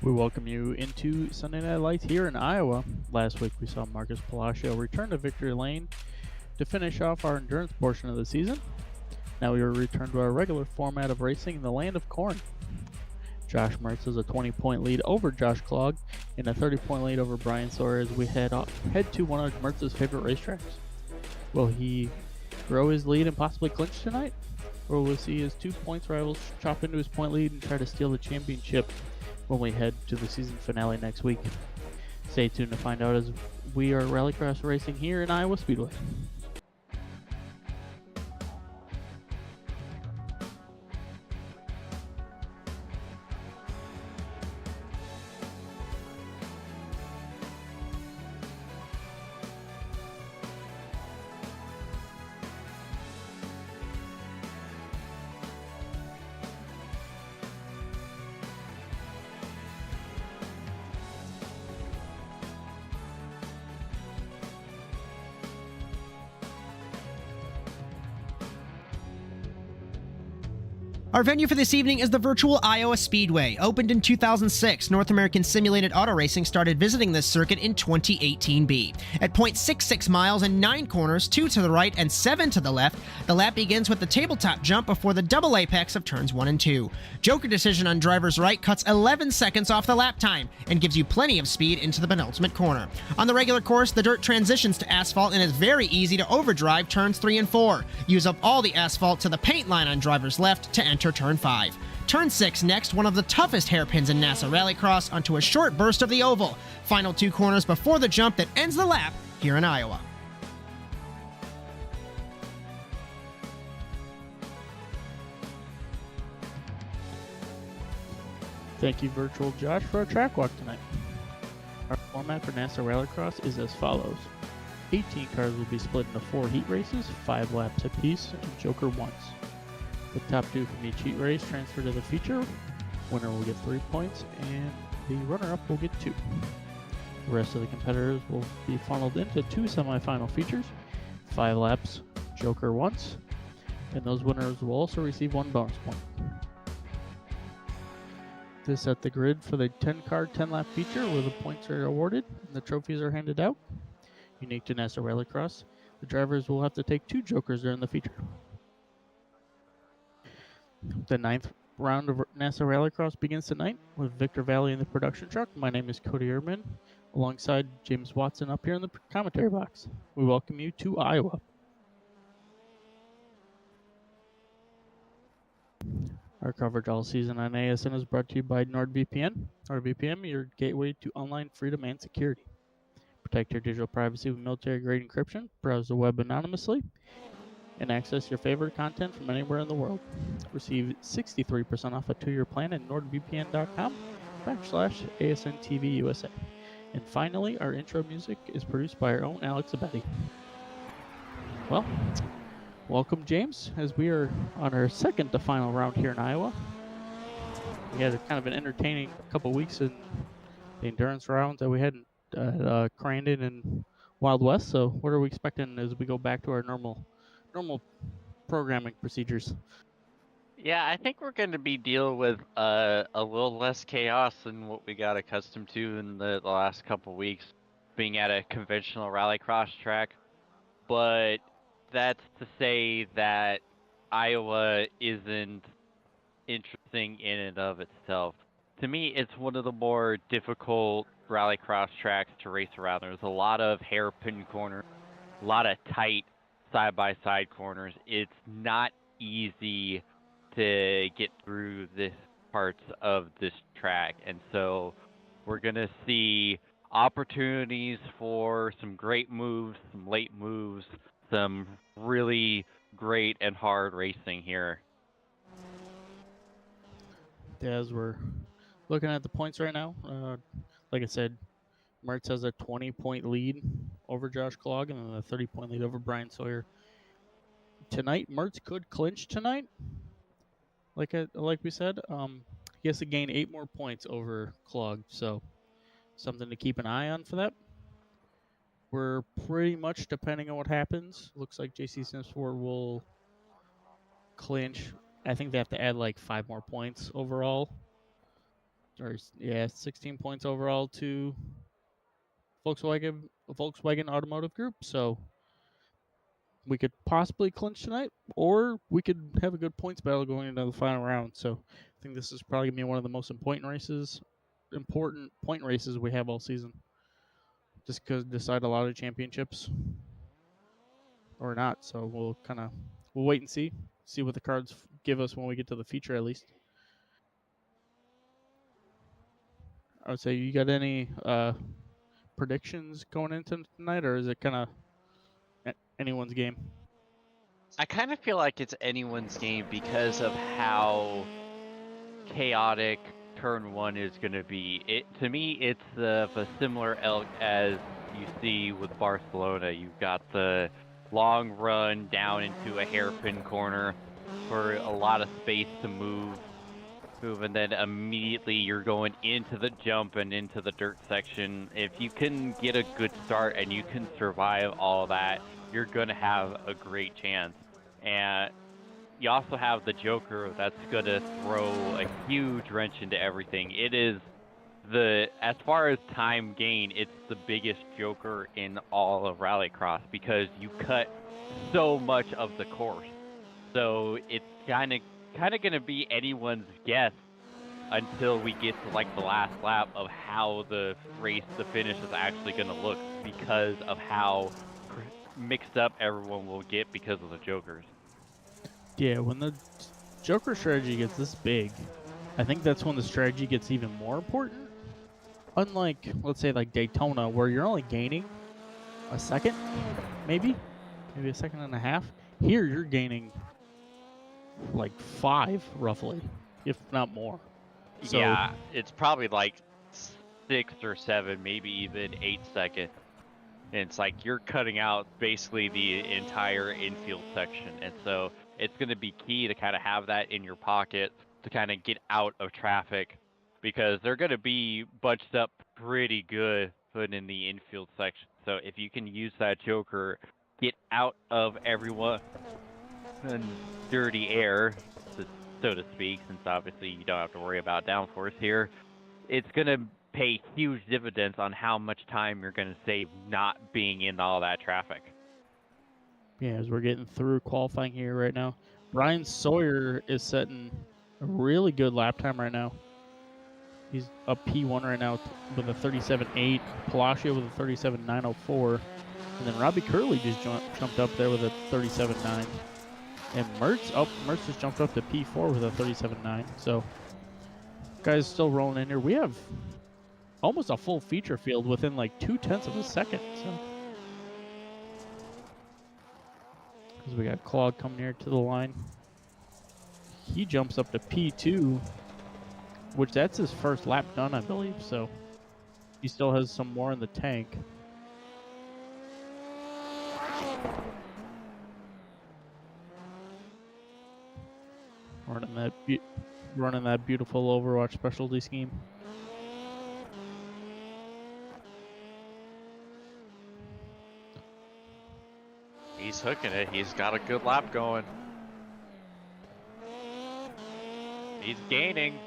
We welcome you into Sunday Night Lights here in Iowa. Last week we saw Marcus Palacio return to victory lane to finish off our endurance portion of the season. Now we will return to our regular format of racing in the land of corn. Josh Mertz has a 20-point lead over Josh Klog and a 30-point lead over Bryan Sawyer as we head to one of Mertz's favorite racetracks. Will he grow his lead and possibly clinch tonight? Or will we see his 2 points rivals chop into his point lead and try to steal the championship when we head to the season finale next week? Stay tuned to find out as we are Rallycross racing here in Iowa Speedway. Our venue for this evening is the virtual Iowa Speedway. Opened in 2006, North American Simulated Auto Racing started visiting this circuit in 2018B. At 0.66 miles and 9 corners, 2 to the right and 7 to the left, the lap begins with the tabletop jump before the double apex of turns 1 and 2. Joker decision on driver's right cuts 11 seconds off the lap time and gives you plenty of speed into the penultimate corner. On the regular course, the dirt transitions to asphalt and is very easy to overdrive turns 3 and 4. Use up all the asphalt to the paint line on driver's left to enter turn 5. Turn 6 next, one of the toughest hairpins in NASA Rallycross onto a short burst of the oval. Final 2 corners before the jump that ends the lap here in Iowa. Thank you, Virtual Josh, for our track walk tonight. Our format for NASA Rallycross is as follows. 18 cars will be split into 4 heat races, 5 laps apiece, and Joker once. The top 2 from each heat race transfer to the feature. Winner will get 3 points, and the runner-up will get 2. The rest of the competitors will be funneled into 2 semifinal features, 5 laps, Joker once, and those winners will also receive 1 bonus point. This at the grid for the 10-car, 10-lap feature where the points are awarded and the trophies are handed out. Unique to NASA Rallycross, the drivers will have to take 2 Jokers during the feature. The 9th round of NASA Rallycross begins tonight with Victor Vallee in the production truck. My name is Cody Erdmann, alongside James Watson up here in the commentary box. We welcome you to Iowa. Our coverage all season on ASN is brought to you by NordVPN. NordVPN, your gateway to online freedom and security. Protect your digital privacy with military-grade encryption, browse the web anonymously, and access your favorite content from anywhere in the world. Receive 63% off a 2-year plan at nordvpn.com/ASNTVUSA. And finally, our intro music is produced by our own Alex Abetti. Well, welcome, James, as we are on our second to final round here in Iowa. We had kind of an entertaining couple weeks in the endurance rounds that we had in Crandon and Wild West. So what are we expecting as we go back to our normal programming procedures? Yeah, I think we're going to be dealing with a little less chaos than what we got accustomed to in the last couple weeks, being at a conventional rallycross track. But that's to say that Iowa isn't interesting in and of itself. To me, it's one of the more difficult rallycross tracks to race around. There's a lot of hairpin corners, a lot of tight side-by-side corners. It's not easy to get through this parts of this track, and so we're going to see opportunities for some great moves, some late moves, some really great and hard racing here. As we're looking at the points right now, like I said, Mertz has a 20-point lead over Josh Klog and then a 30-point lead over Bryan Sawyer. Tonight, Mertz could clinch tonight. Like we said, he has to gain 8 more points over Klog, so something to keep an eye on for that. We're pretty much depending on what happens. Looks like JC Simsport will clinch. I think they have to add like 5 more points overall 16 points overall to Volkswagen Automotive Group. So we could possibly clinch tonight, or we could have a good points battle going into the final round. So I think this is probably gonna be one of the most important point races we have all season. Just because decide a lot of championships or not. So we'll wait and see what the cards give us when we get to the feature at least. I would say, you got any predictions going into tonight, or is it kind of anyone's game? I kind of feel like it's anyone's game because of how chaotic turn 1 is going to be. To me, it's of a similar ilk as you see with Barcelona. You've got the long run down into a hairpin corner for a lot of space to move, and then immediately you're going into the jump and into the dirt section. If you can get a good start and you can survive all that, you're going to have a great chance. And you also have the Joker that's going to throw a huge wrench into everything. It is as far as time gain, it's the biggest Joker in all of Rallycross because you cut so much of the course. So it's kind of going to be anyone's guess until we get to like the last lap of how the finish is actually going to look because of how mixed up everyone will get because of the Jokers. Yeah, when the Joker strategy gets this big, I think that's when the strategy gets even more important. Unlike, let's say, like Daytona, where you're only gaining a second, maybe a second and a half. Here, you're gaining like 5, roughly, if not more. So, yeah, it's probably like 6 or 7, maybe even 8 seconds. And it's like you're cutting out basically the entire infield section. And so it's going to be key to kind of have that in your pocket to kind of get out of traffic because they're going to be bunched up pretty good put in the infield section. So if you can use that Joker, get out of everyone and dirty air, so to speak, since obviously you don't have to worry about downforce here, it's going to pay huge dividends on how much time you're going to save not being in all that traffic. Yeah, as we're getting through qualifying here right now, Bryan Sawyer is setting a really good lap time right now. He's up P1 right now with a 37.8, Palacio with a 37.904, and then Robbie Curley just jumped up there with a 37.9. And Mertz just jumped up to P4 with a 37.9. So, guys still rolling in here. We have almost a full feature field within like 0.2 of a second. So, because we got Claude coming here to the line. He jumps up to P2, which that's his first lap done, I believe. So, he still has some more in the tank. Running that beautiful Overwatch specialty scheme. He's hooking it. He's got a good lap going. He's gaining.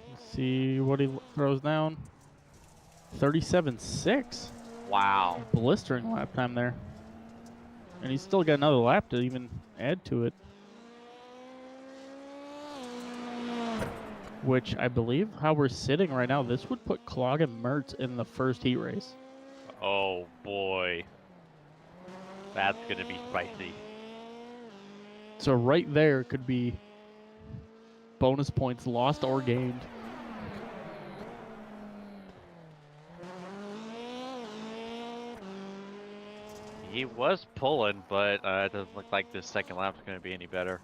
Let's see what he throws down. 37.6. Wow. Blistering lap time there. And he's still got another lap to even add to it. Which I believe how we're sitting right now, this would put Clog and Mertz in the first heat race. Oh boy. That's going to be spicy. So right there could be bonus points lost or gained. He was pulling, but it doesn't look like this second lap's going to be any better.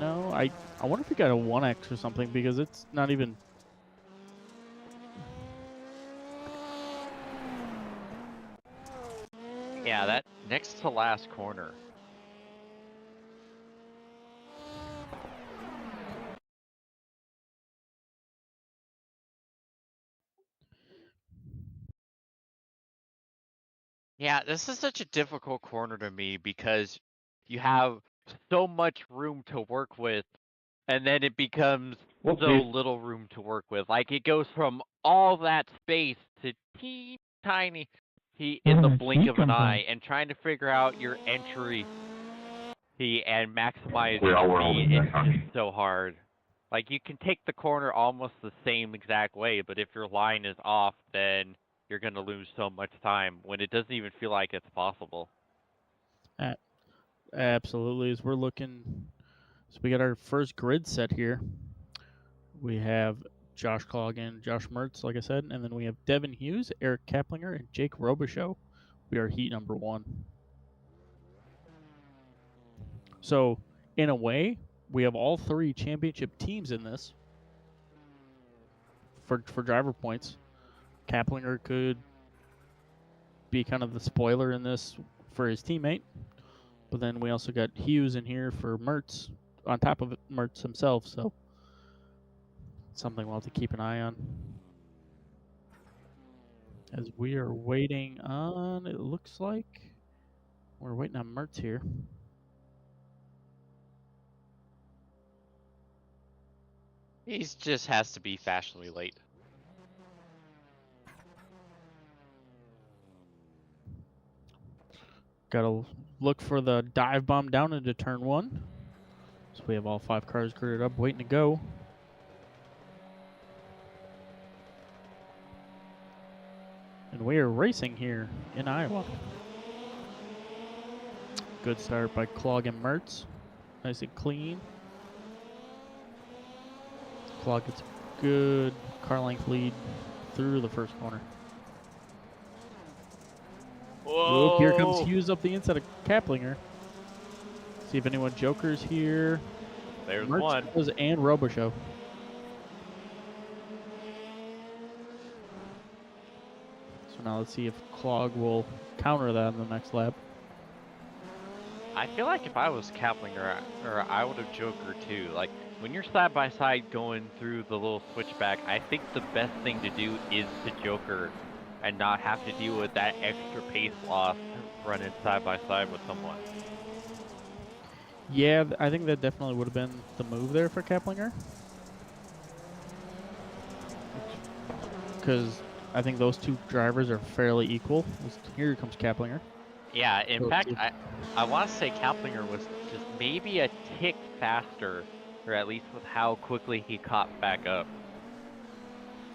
No, I wonder if he got a 1x or something, because it's not even... Yeah, that next to last corner. Yeah, this is such a difficult corner to me because you have so much room to work with, and then it becomes so little room to work with. Like, it goes from all that space to teeny tiny in the blink of an eye, and trying to figure out your entry and maximize your speed is just so hard. Like, you can take the corner almost the same exact way, but if your line is off, then you're going to lose so much time when it doesn't even feel like it's possible. Absolutely. As we're looking, so we got our first grid set here. We have Josh Clogan, Josh Mertz, like I said, and then we have Devin Hughes, Eric Kaplinger, and Jake Robichaux. We are heat number 1. So, in a way, we have all 3 championship teams in this for driver points. Kaplinger could be kind of the spoiler in this for his teammate, but then we also got Hughes in here for Mertz on top of Mertz himself, so something we'll have to keep an eye on. As we are waiting on, it looks like we're waiting on Mertz here. He just has to be fashionably late. Gotta look for the dive bomb down into turn 1. So we have all 5 cars girded up, waiting to go. And we are racing here in Iowa. Good start by Clog and Mertz. Nice and clean. Clog gets a good car length lead through the first corner. Whoa! Oop, here comes Hughes up the inside of Kaplinger. See if anyone jokers here. There's Mertz one. does, and Robichaux. So now let's see if Clog will counter that in the next lap. I feel like if I was Kaplinger, I would have Joker too. Like, when you're side by side going through the little switchback, I think the best thing to do is to Joker and not have to deal with that extra pace loss running side by side with someone. Yeah, I think that definitely would have been the move there for Kaplinger. Because I think those 2 drivers are fairly equal. Here comes Kaplinger. Yeah, in fact, I want to say Kaplinger was just maybe a tick faster, or at least with how quickly he caught back up.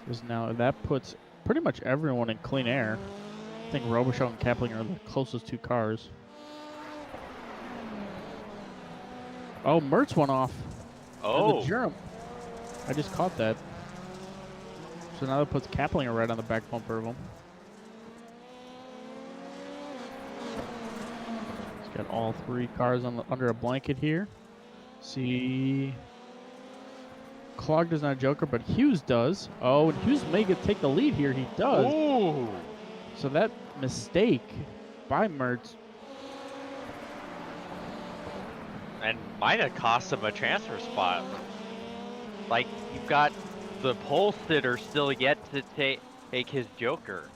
Because now that puts pretty much everyone in clean air. I think Robichaux and Kaplinger are the closest 2 cars. Oh, Mertz went off. Oh. The jump. I just caught that. So now that puts Kaplinger right on the back bumper of him. He's got all 3 cars on under a blanket here. See, Clog does not joker, but Hughes does. Oh, and Hughes may take the lead here. He does. Ooh. So that mistake by Mertz. And might have cost him a transfer spot. Like, you've got the pole sitter still yet to take his joker.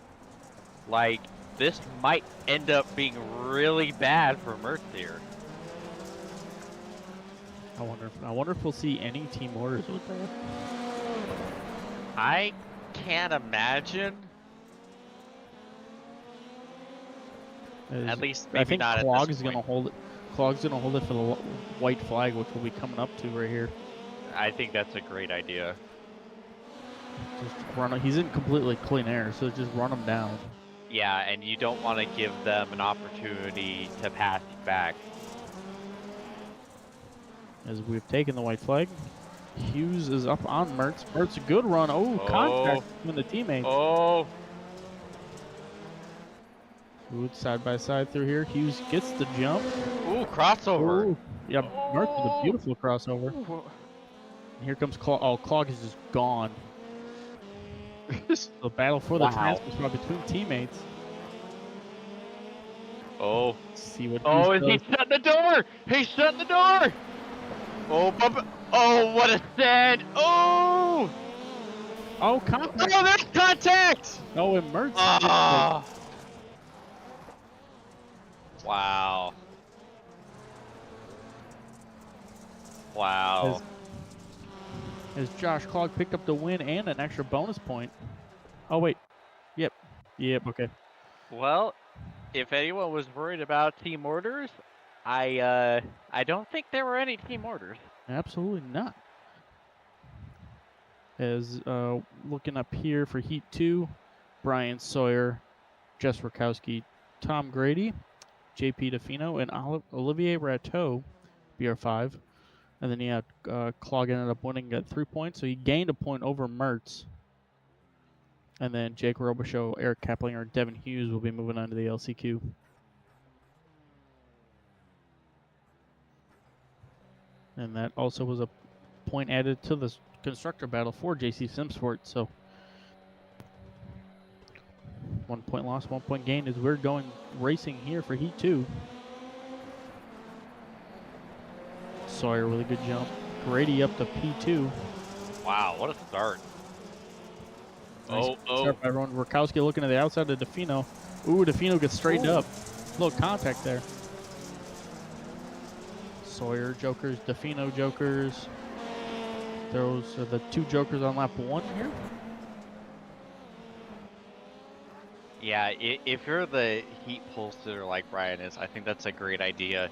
Like, this might end up being really bad for Mertz here. I wonder if we'll see any team orders with that. I can't imagine. At least maybe I think not Clog at this is point. going to hold it. Clog's going to hold it for the white flag, which we'll be coming up to right here. I think that's a great idea. Just run him. He's in completely clean air, so just run him down. Yeah, and you don't want to give them an opportunity to pass you back. As we've taken the white flag, Hughes is up on Mertz. Mertz, a good run. Oh, contact between the teammates. Oh. Ooh, side by side through here. Hughes gets the jump. Ooh, crossover. Ooh. Yeah, Mertz with a beautiful crossover. Ooh. And here comes Clog. Oh, Clog is just gone. The battle for the transfer spot between teammates. Oh. Let's see what Oh, Hughes is does. he shutting the door? He's shutting the door. Oh, oh, what a sad. Oh. Oh, contact. Oh, there's contact. Oh, and Mertz. Ah. Wow. Wow. As Josh Clogg picked up the win and an extra bonus point. Oh, wait. Yep. Okay. Well, if anyone was worried about team orders, I don't think there were any team orders. Absolutely not. As looking up here for Heat 2, Bryan, Sawyer, Jess Rakowski, Tom Grady, JP DeFino, and Olivier Rateau, BR5. And then, Clogg ended up winning at 3 points, so he gained a point over Mertz. And then Jake Robichaux, Eric Kaplinger, and Devin Hughes will be moving on to the LCQ. And that also was a point added to the constructor battle for JC Simsport. So 1 point loss, 1 point gain as we're going racing here for Heat 2. Sawyer, really good jump. Grady up to P2. Wow, what a start. Nice start by everyone. Rakowski looking to the outside of DeFino. Ooh, DeFino gets straightened up. Little contact there. Sawyer jokers, DeFino jokers. Those are the 2 jokers on lap 1 here. Yeah, if you're the Heat pulser like Bryan is, I think that's a great idea.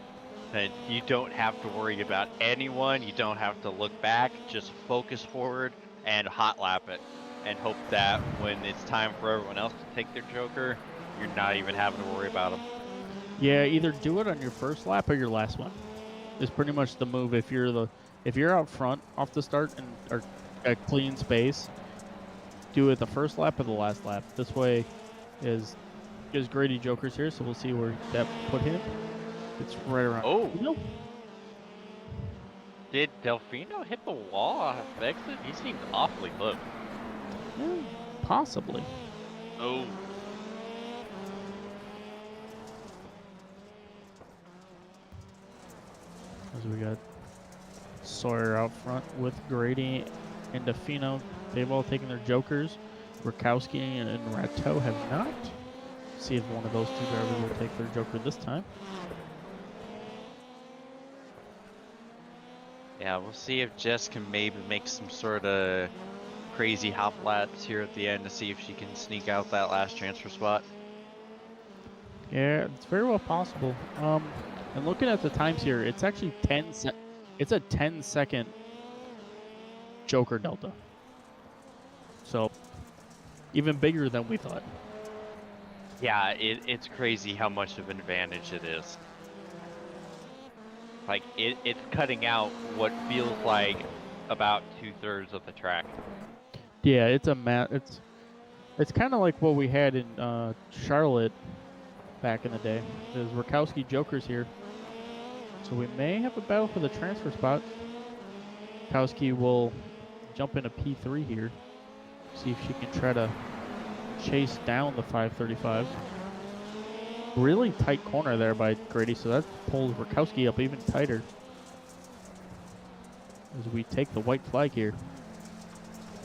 That you don't have to worry about anyone. You don't have to look back. Just focus forward and hot lap it. And hope that when it's time for everyone else to take their joker, you're not even having to worry about them. Yeah, either do it on your first lap or your last one. Is pretty much the move. If you're out front off the start and are a clean space, do it the first lap or the last lap. This way is Grady jokers here, so we'll see where that put him. It's right around. Oh. Nope. Did Delfino hit the wall off exit? He seemed awfully close. Yeah, possibly. Oh. As we got Sawyer out front with Grady and DeFino. They've all taken their jokers. Rakowski and Rateau have not. See if one of those 2 drivers will take their joker this time. Yeah, we'll see if Jess can maybe make some sort of crazy hop laps here at the end to see if she can sneak out that last transfer spot. Yeah, it's very well possible. And looking at the times here, it's actually it's a 10-second joker delta. So even bigger than we thought. Yeah, it's crazy how much of an advantage it is. Like, it's cutting out what feels like about 2/3 of the track. Yeah, it's kind of like what we had in Charlotte back in the day. There's Rakowski jokers here. So we may have a battle for the transfer spot. Rakowski will jump into P3 here. See if she can try to chase down the 535. Really tight corner there by Grady, so that pulls Rakowski up even tighter. As we take the white flag here.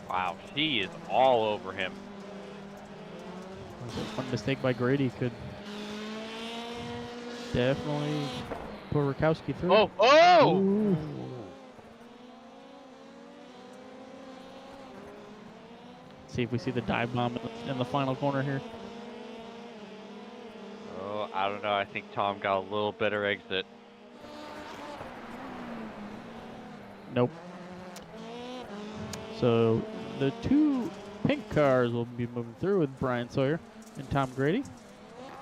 Wow, she is all over him. One mistake by Grady could definitely put Rakowski through. Oh! Oh! Ooh. See if we see the dive bomb in the final corner here. Oh, I don't know. I think Tom got a little better exit. Nope. So the 2 pink cars will be moving through with Bryan Sawyer and Tom Grady.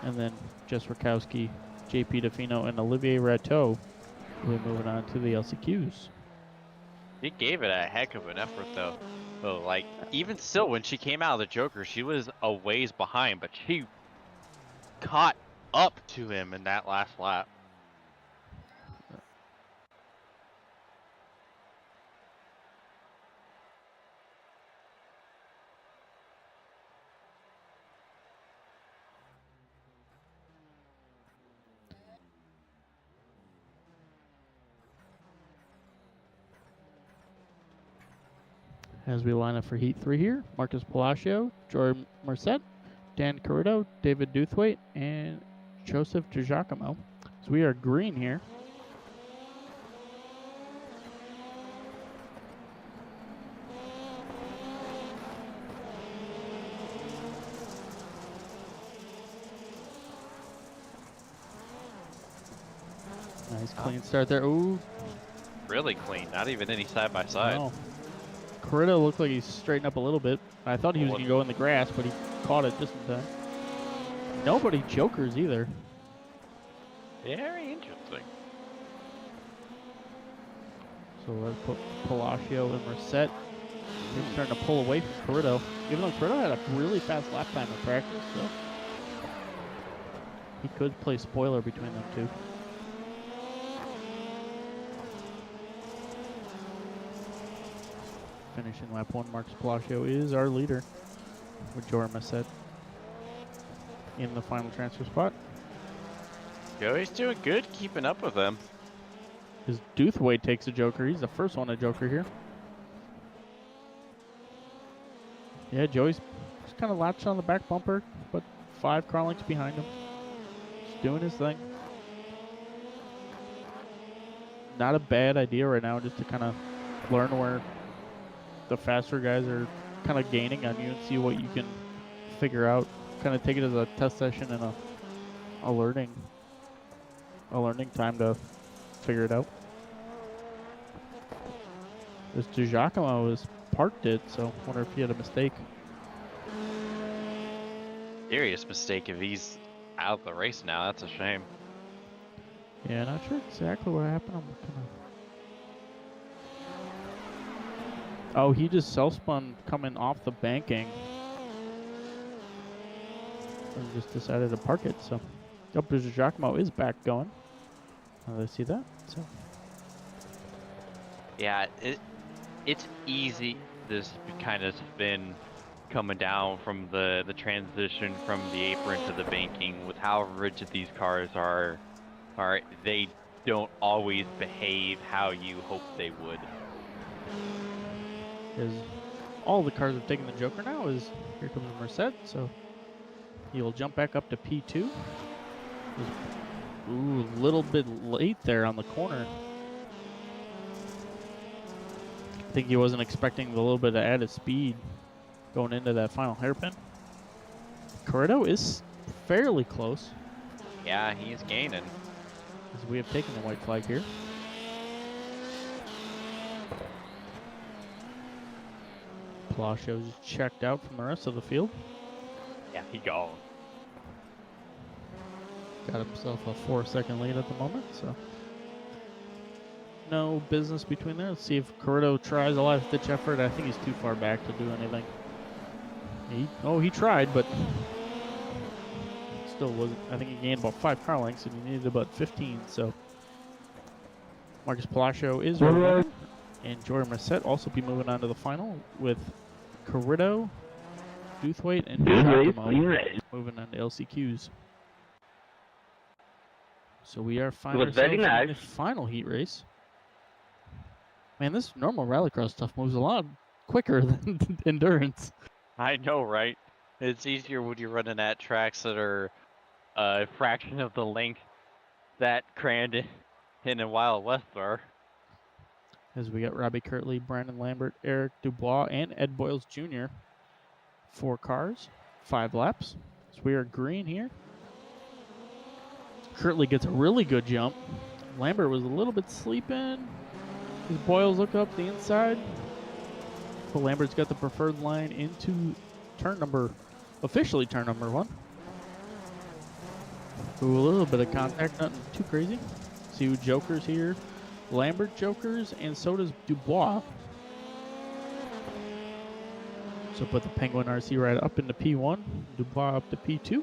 And then Jess Rakowski, JP DeFino, and Olivier Rateau will be moving on to the LCQs. He gave it a heck of an effort, though. So, like, even still, when she came out of the Joker, she was a ways behind, but she caught up to him in that last lap. As we line up for Heat 3 here, Marcus Palacio, Jordan Merced, Dan Carrito, David Duthwaite, and Joseph DiGiacomo. So we are green here. Nice clean start there. Ooh, Really clean. Not even any side by side. wow. Corrido looked like he's straightened up a little bit. I thought he was going to go in the grass, but he caught it just in time. Nobody jokers either. Very interesting. So let's put Palacio and Merced. He's starting to pull away from Corrido. Even though Corrido had a really fast lap time in practice, so he could play spoiler between them two. Finishing lap 1, Marcus Palacio is our leader with Jordan Merced in the final transfer spot. Joey's doing good keeping up with them. His Doothwade takes a joker. He's the first one to joker here. Yeah, Joey's just kind of latched on the back bumper, but 5 car lengths behind him. Just doing his thing. Not a bad idea right now, just to kind of learn where the faster guys are kind of gaining on you and see what you can figure out. Kind of take it as a test session and a learning time to figure it out. This DiGiacomo is parked it, so I wonder if he had a mistake. Serious mistake if he's out of the race now. That's a shame. Yeah, not sure exactly what happened. I'm looking at... Oh, he just self-spun coming off the banking. And just decided to park it, so... Oh, DiGiacomo is back going. Oh, they see that, so... Yeah, it's easy, this kind of spin coming down from the transition from the apron to the banking. With how rigid these cars are they don't always behave how you hope they would. Is all the cars have taken the joker now. Is here comes Merced, so he'll jump back up to P2. Ooh, a little bit late there on the corner. I think he wasn't expecting the little bit of added speed going into that final hairpin. Corrido is fairly close. Yeah, he's gaining. As we have taken the white flag here. Palacio's checked out from the rest of the field. Yeah, he gone. Got himself a 4-second lead at the moment, so no business between there. Let's see if Corrido tries a last-ditch effort. I think he's too far back to do anything. He tried, but still wasn't. I think he gained about 5 car lengths, and he needed about 15. So Marcus Palacio is our winner, and Jordan Merced also be moving on to the final with Corrido, Doothwade, and DiGiacomo moving on to LCQs. So we are finding ourselves in the final heat race. Man, this normal rallycross stuff moves a lot quicker than endurance. I know, right? It's easier when you're running at tracks that are a fraction of the length that Crandon and Wild West are. As we got Robbie Kirtley, Brandon Lambert, Eric Dubois, and Ed Boyles Jr. 4 cars, 5 laps. So we are green here. Kirtley gets a really good jump. Lambert was a little bit sleeping. His Boyles look up the inside. But Lambert's got the preferred line into officially turn number 1. Ooh, a little bit of contact, nothing too crazy. See who jokers here. Lambert jokers, and so does Dubois. So put the Penguin RC right up into P1, Dubois up to P2.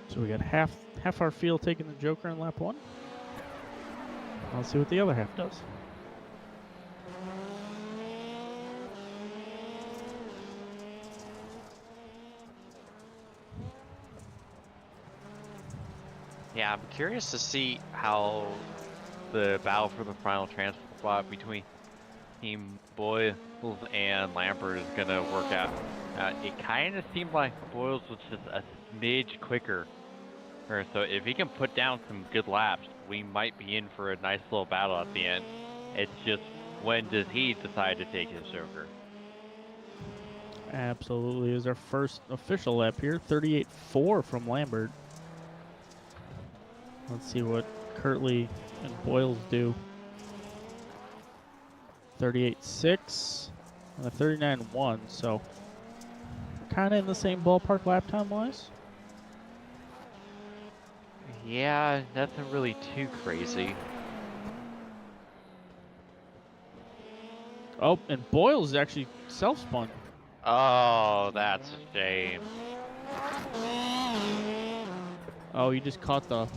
So we got half our field taking the joker in lap 1. Let's see what the other half does. Yeah, I'm curious to see how the battle for the final transfer spot between Team Boyles and Lambert is going to work out. It kind of seemed like Boyles was just a smidge quicker. So if he can put down some good laps, we might be in for a nice little battle at the end. It's just, when does he decide to take his joker? Absolutely is our first official lap here. 38.4 from Lambert. Let's see what Kirtley and Boyles do. 38.6 and a 39.1, so kind of in the same ballpark lap time wise. Yeah, nothing really too crazy. Oh, and Boyles actually self-spun. Oh, that's a shame. Oh, he just caught the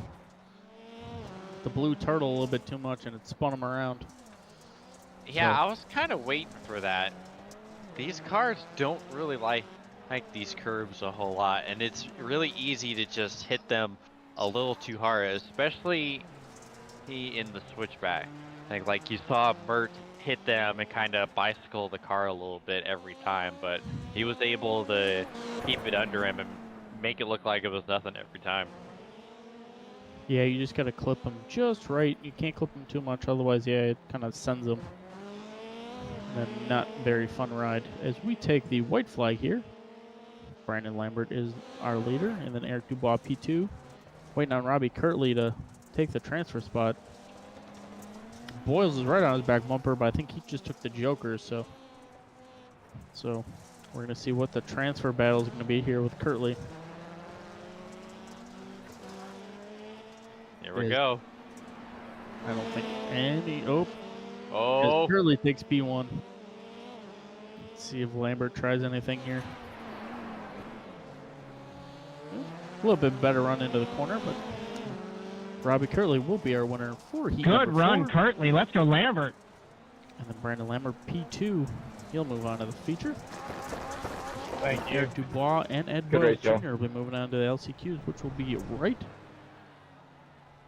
blue turtle a little bit too much and it spun him around. Yeah, So- I was kind of waiting for that. These cars don't really like these curves a whole lot, and it's really easy to just hit them a little too hard, especially in the switchback. Like you saw Mert hit them and kind of bicycle the car a little bit every time, but he was able to keep it under him and make it look like it was nothing every time. Yeah, you just got to clip them just right. You can't clip them too much, otherwise, yeah, it kind of sends them. And then not very fun ride. As we take the white flag here, Brandon Lambert is our leader, and then Eric Dubois P2, waiting on Robbie Kirtley to take the transfer spot. Boyles is right on his back bumper, but I think he just took the Joker, so we're going to see what the transfer battle is going to be here with Kirtley. Here we go. I don't think any... Oh, Oh, Kirtley takes B1. Let's see if Lambert tries anything here. A little bit better run into the corner, but Robbie Kirtley will be our winner for heat Good run, 4. Kirtley. Let's go, Lambert. And then Brandon Lambert, P2. He'll move on to the feature. Thank you. Eric Dubois and Ed Good Boyles race, Joe. Jr. will be moving on to the LCQs, which will be right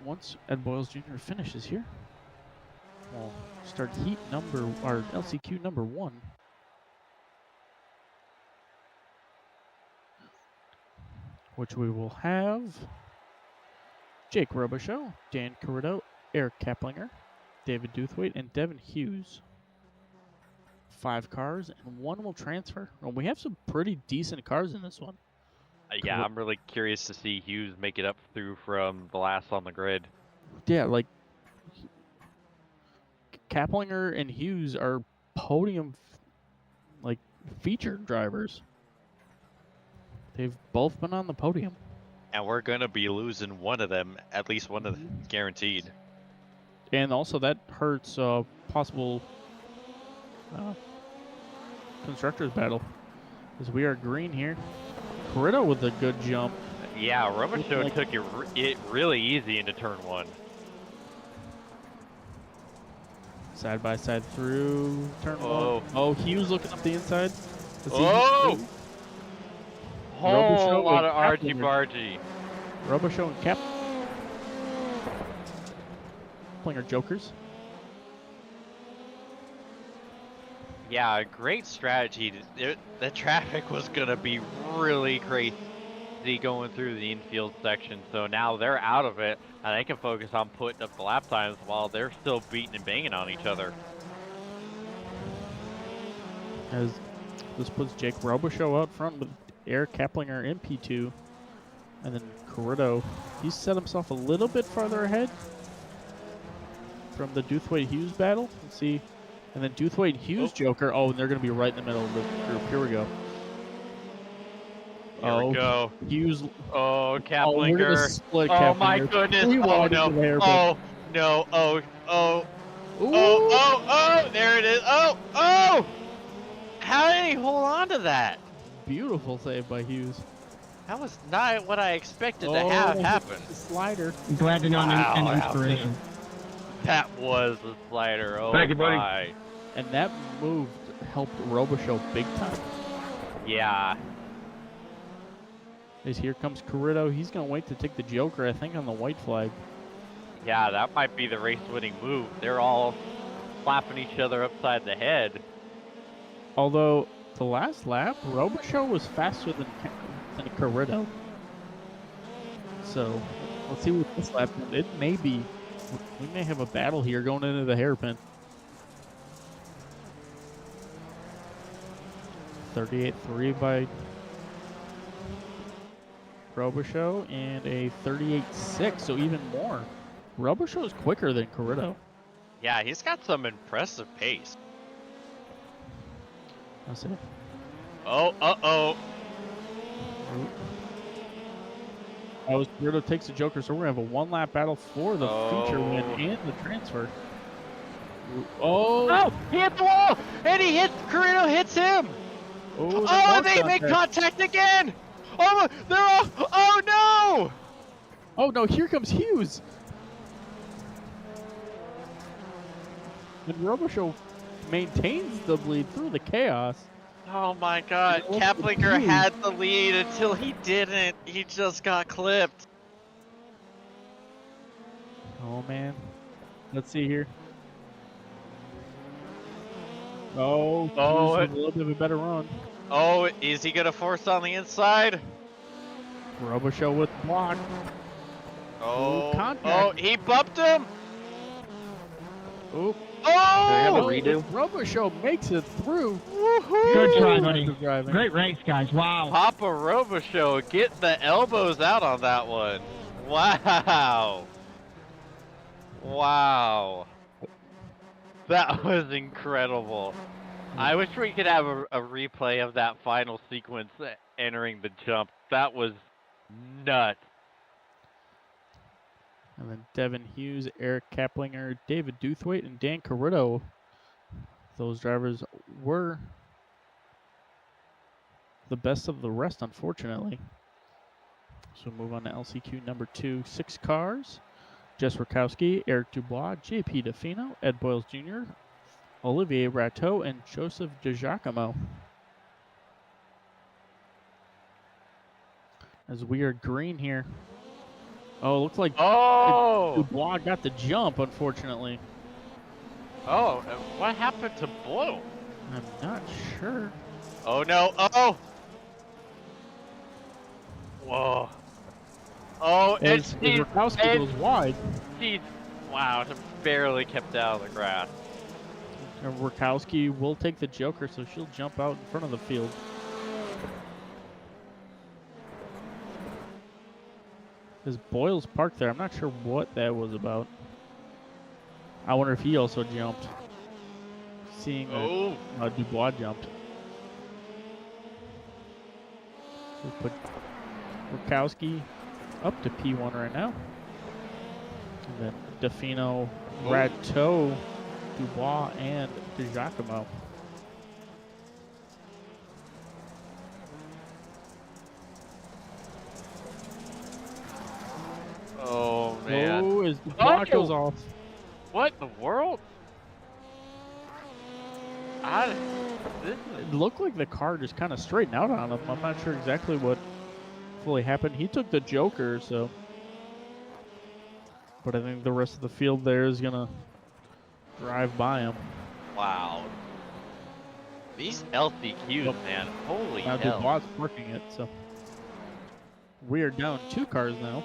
once Ed Boyles Jr. finishes here. We'll start heat number, or LCQ number 1. Which we will have Jake Robichaux, Dan Carrito, Eric Kaplinger, David Duthwaite, and Devin Hughes. 5 cars, and 1 will transfer. Well, we have some pretty decent cars in this one. yeah, I'm really curious to see Hughes make it up through from the last on the grid. Yeah, like Kaplinger and Hughes are podium like featured drivers. They've both been on the podium. And we're going to be losing one of them, at least one of them, guaranteed. And also that hurts possible constructors battle. As we are green here. Carrito with a good jump. Yeah, Robichaux took it really easy into turn 1. Side by side through turn 1. Oh, Hughes looking up the inside. Let's see Oh! Robichaux Whole lot of and argy-bargy. Robichaux and Cap. Playing our jokers. Yeah, great strategy. The traffic was going to be really crazy going through the infield section, so now they're out of it, and they can focus on putting up the lap times while they're still beating and banging on each other. As this puts Jake Robichaux out front with Eric Kaplinger in P2. And then Carrito, he's set himself a little bit farther ahead from the Duthwaite-Hughes battle. Let's see. And then Duthwaite-Hughes Joker. Oh, and they're going to be right in the middle of the group. Here we go. Here we go. Hughes. Oh, We're Kaplinger. gonna split Oh my Kaplinger. goodness. 3 Oh wide no. into the hairpin. Oh no. Oh. Ooh. Oh. There it is. Oh. How did he hold on to that? Beautiful save by Hughes. That was not what I expected to have happen. The slider. I'm glad to know Wow, an wow. inspiration. That was the slider. Oh Thank you, buddy. my. And that move helped Robichaux big time. Yeah. As here comes Carrito. He's going to wait to take the Joker, I think, on the white flag. Yeah, that might be the race-winning move. They're all slapping each other upside the head. Although, the last lap, Robichaux was faster than Carrito. So, let's see what this lap does. It may be, we may have a battle here going into the hairpin. 38.3 by Robichaux and a 38.6, so even more. Robichaux is quicker than Corrido. Yeah, he's got some impressive pace. Let's see. Oh, uh-oh. Oh, Corrido takes the Joker, so we're going to have a one-lap battle for the feature win and the transfer. Oh, he hit the wall, and he hits, Corrido hits him. Oh, Oh, they make contact again. Oh, they're all, oh no. Oh no, here comes Hughes. And Robichaux maintains the lead through the chaos. Oh my god, Kaplinger had the lead until he didn't. He just got clipped. Oh man. Let's see here. Oh, Hughes with a little bit of a better run. Oh, is he gonna force on the inside? Robichaux with block. Oh, contact. Oh, he bumped him. Oh, Oh, Robichaux makes it through. Good try, buddy. Driving. Great race, guys. Wow. Papa Robichaux getting the elbows out on that one. Wow. Wow. That was incredible. I wish we could have a replay of that final sequence entering the jump. That was nuts. And then Devin Hughes, Eric Kaplinger, David Duthwaite, and Dan Corrido. Those drivers were the best of the rest, unfortunately. So move on to LCQ number 2. 6 cars. Jess Rakowski, Eric Dubois, JP DeFino, Ed Boyles Jr., Olivier Rateau, and Joseph DiGiacomo. As we are green here. Oh, looks like Dubois got the jump, unfortunately. Oh, what happened to Blue? I'm not sure. Oh no, oh! Whoa. Oh, and As Rakowski goes wide. Wow, barely kept out of the grass. And Rakowski will take the Joker, so she'll jump out in front of the field. There's Boyles parked there. I'm not sure what that was about. I wonder if he also jumped. Seeing that Dubois jumped. So we put Rakowski up to P1 right now. And then DeFino, Rateau, Dubois, and DiGiacomo. Oh man. Oh, as Dubois goes off. What in the world? It looked like the car just kind of straightened out on him. I'm not sure exactly what fully happened. He took the Joker, so. But I think the rest of the field there is going to drive by him. Wow. These LCQs, man. Holy now hell. Dubois working it, so. We are down 2 cars now.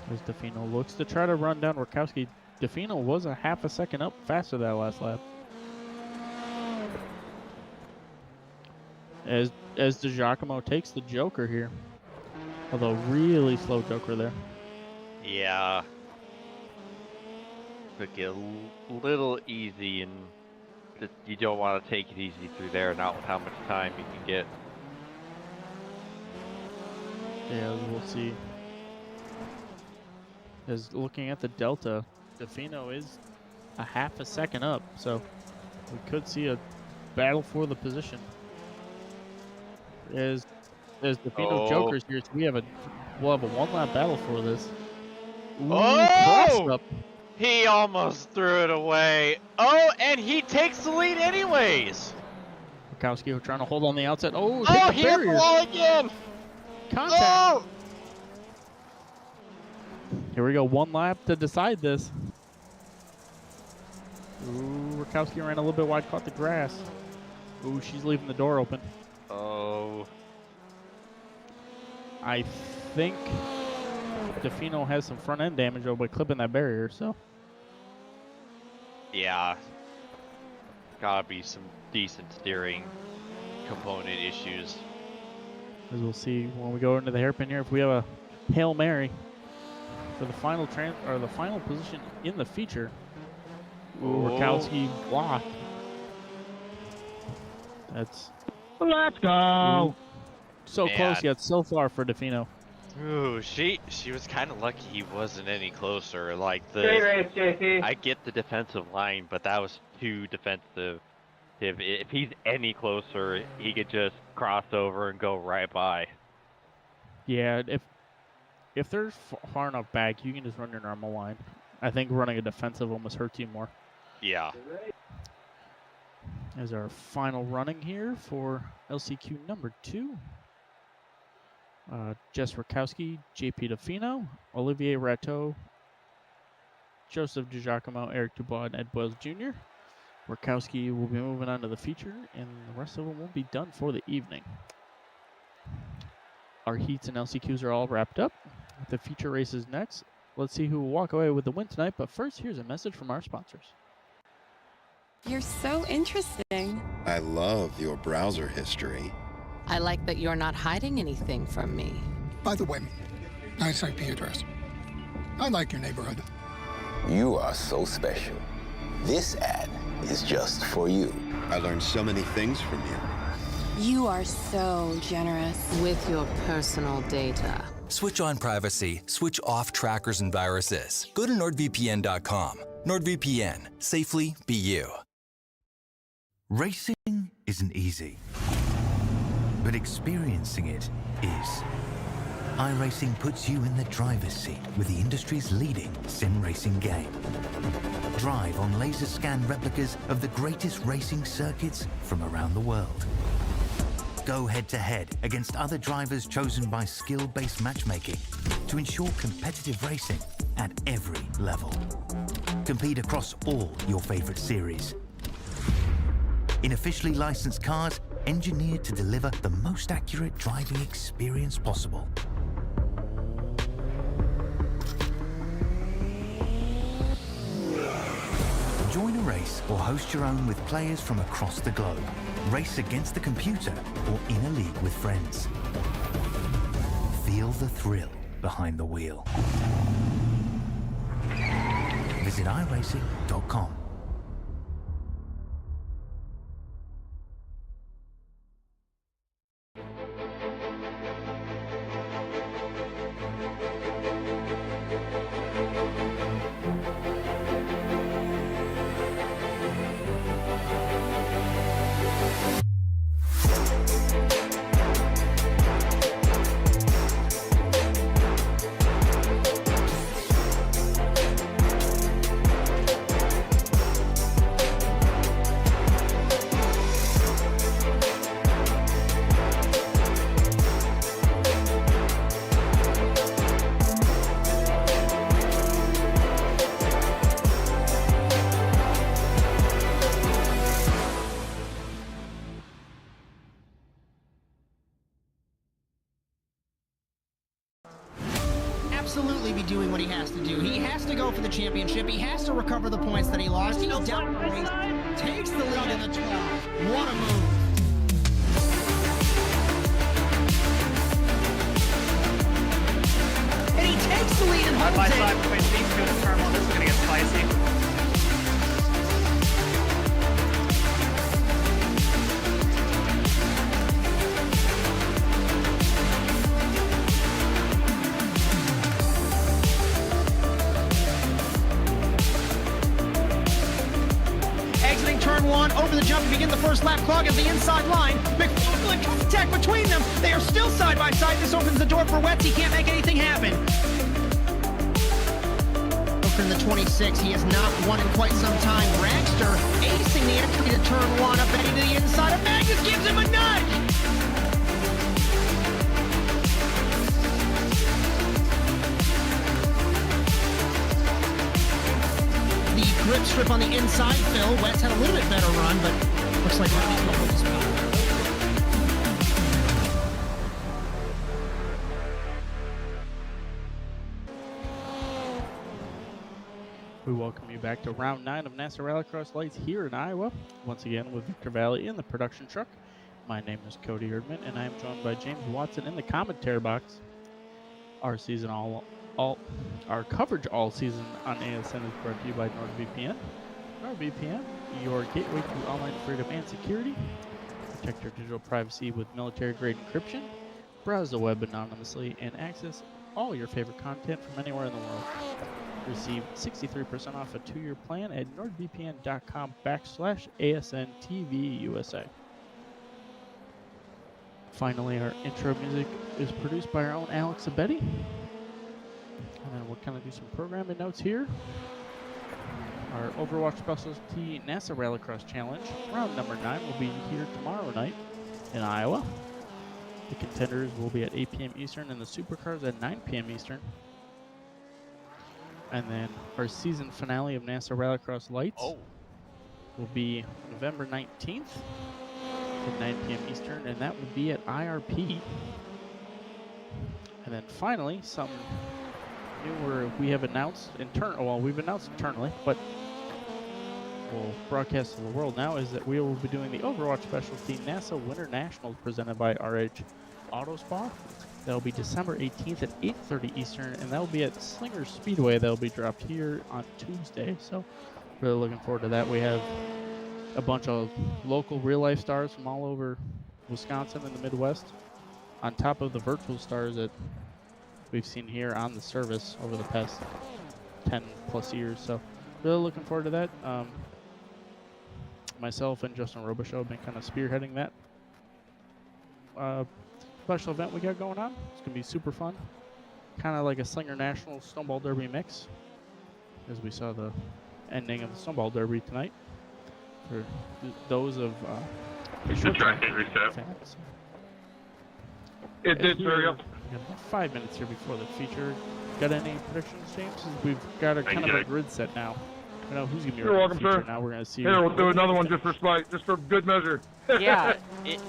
As DeFino looks to try to run down Rakowski. DeFino was a half a second up faster that last lap. As DiGiacomo takes the Joker here. Although really slow Joker there. Yeah. Took it a little easy, and just, you don't want to take it easy through there, not with how much time you can get. Yeah, we'll see. As looking at the Delta, DeFino is a half a second up, so we could see a battle for the position. As DeFino Joker's here, so we'll have a one-lap battle for this. Ooh, cross up. He almost threw it away. Oh, and he takes the lead anyways. Rakowski trying to hold on the outside. Oh, he hit the wall again. Contact. Oh! Here we go, one lap to decide this. Ooh, Rakowski ran a little bit wide, caught the grass. Ooh, she's leaving the door open. Oh. I think DeFino has some front end damage over by clipping that barrier, so. Yeah. Gotta be some decent steering component issues. As we'll see when we go into the hairpin here, if we have a Hail Mary for the final the final position in the feature. Ooh, Rakowski blocked. That's Let's go. so close yet so far for Defino. Ooh, she was kind of lucky he wasn't any closer. Like Great race, JC. I get the defensive line, but that was too defensive. If he's any closer, he could just cross over and go right by. Yeah, if they're far enough back, you can just run your normal line. I think running a defensive almost hurts you more. Yeah. As our final running here for LCQ number 2. Jess Rakowski, JP Defino, Olivier Rateau, Joseph DiGiacomo, Eric Dubois, and Ed Boyles Jr. Rakowski will be moving on to the feature, and the rest of them will be done for the evening. Our heats and LCQs are all wrapped up. The feature race is next. Let's see who will walk away with the win tonight, but first, here's a message from our sponsors. You're so interesting. I love your browser history. I like that you're not hiding anything from me. By the way, nice IP address. I like your neighborhood. You are so special. This ad is just for you. I learned so many things from you. You are so generous with your personal data. Switch on privacy, switch off trackers and viruses. Go to nordvpn.com. NordVPN. Safely be you. Racing isn't easy, but experiencing it is. iRacing puts you in the driver's seat with the industry's leading sim racing game. Drive on laser scan replicas of the greatest racing circuits from around the world. Go head-to-head against other drivers chosen by skill-based matchmaking to ensure competitive racing at every level. Compete across all your favorite series. In officially licensed cars, engineered to deliver the most accurate driving experience possible. Join a race or host your own with players from across the globe. Race against the computer or in a league with friends. Feel the thrill behind the wheel. Visit iRacing.com. Absolutely be doing what he has to do. He has to go for the championship. He has to recover the points that he lost. He's down the race, takes the lead in the 12. What a move. And he takes the lead and holds it. Side between these two and turn one. This is going to get spicy. Turn one, over the jump to begin the first lap. Clog at the inside line. McLaughlin contact between them. They are still side by side. This opens the door for Wetz. He can't make anything happen. Over in the 26, he has not won in quite some time. Dragster acing the entry to turn one, up Eddie to the inside of Magnus, gives him a nudge. Grip strip on the inside, Phil. Wetz had a little bit better run, but looks like Ronnie's going to hold his power. We welcome you back to round 9 of NASA Rallycross Lights here in Iowa. Once again with Victor Vallee in the production truck. My name is Cody Erdmann, and I am joined by James Watson in the commentary box. Our coverage all season on ASN is brought to you by NordVPN. NordVPN, your gateway to online freedom and security. Protect your digital privacy with military-grade encryption. Browse the web anonymously and access all your favorite content from anywhere in the world. Receive 63% off a 2-year plan at nordvpn.com/ASNTVUSA. Finally, our intro music is produced by our own Alex Abetti. And then we'll kind of do some programming notes here. Our Overwatch Specialty NASA Rallycross Challenge, round number 9, will be here tomorrow night in Iowa. The contenders will be at 8 p.m. Eastern and the supercars at 9 p.m. Eastern. And then our season finale of NASA Rallycross Lights will be November 19th at 9 p.m. Eastern, and that will be at IRP. And then finally, something new we have announced we've announced internally, but we'll broadcast to the world now, is that we will be doing the Overwatch Specialty NASA Winter Nationals presented by RH Auto Spa. That'll be December 18th at 8:30 Eastern, and that'll be at Slinger Speedway. That'll be dropped here on Tuesday, so really looking forward to that. We have a bunch of local real-life stars from all over Wisconsin and the Midwest, on top of the virtual stars that we've seen here on the service over the past 10-plus years. So really looking forward to that. Myself and Justin Robichaux have been kind of spearheading that special event we got going on. It's going to be super fun. Kind of like a Slinger National Snowball Derby mix, as we saw the ending of the Snowball Derby tonight. For those of Reset. fans. It did, sir. Yep. We got about 5 minutes here before the feature. Got any predictions, James? We've got a kind of a grid set now. We know who's going to be You're welcome, feature sir. now. We're going to see. Here, we'll do another one just for spite, just for good measure. Yeah,